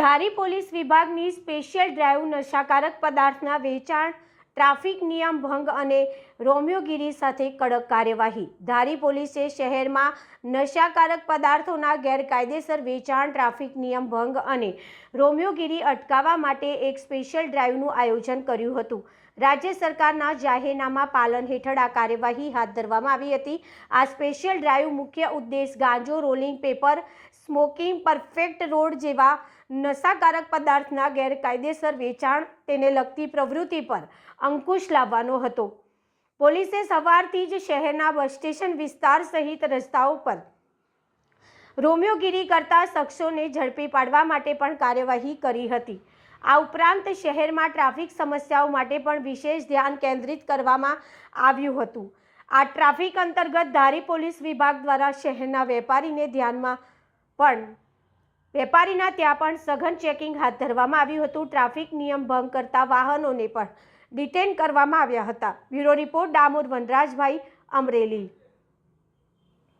ધારી police વિભાગની special drive નશાકારક પદાર્થના વેચાણ, ટ્રાફિક નિયમ ભંગ અને રોમિયોગીરી સાથે કડક કાર્યવાહી। ધારી પોલીસે શહેરમાં નશાકારક પદાર્થોના ગેરકાયદેસર વેચાણ, ટ્રાફિક નિયમ ભંગ અને રોમિયોગીરી અટકાવવા માટે એક સ્પેશિયલ ડ્રાઈવનું આયોજન કર્યું હતું। રાજ્ય સરકારના જાહેરનામા પાલન હેઠળ આ કાર્યવાહી હાથ ધરવામાં આવી હતી। આ સ્પેશિયલ ડ્રાઈવ મુખ્ય ઉદ્દેશ ગાંજો, rolling paper, smoking, perfect road જેવા નશાકારક પદાર્થના ગેરકાયદેસર વેચાણ, તેને લગતી પ્રવૃત્તિ પર અંકુશ લાવવાનો હતો। પોલીસે સવારથી જ શહેરના બસ સ્ટેશન વિસ્તાર સહિત રસ્તાઓ પર રોમિયોગીરી કરતા શખ્સોને ઝડપી પાડવા માટે પણ કાર્યવાહી કરી હતી। આ ઉપરાંત શહેરમાં ટ્રાફિક સમસ્યાઓ માટે પણ વિશેષ ધ્યાન કેન્દ્રિત કરવામાં આવ્યું હતું। આ ટ્રાફિક અંતર્ગત ધારી પોલીસ વિભાગ દ્વારા શહેરના વેપારીના ત્યાં પણ સઘન ચેકિંગ હાથ ધરવામાં આવ્યું હતું। ટ્રાફિક નિયમ ભંગ કરતા વાહનોને પણ ડિટેન કરવામાં આવ્યા હતા। Bureau report Damor વનરાજભાઈ, Amreli.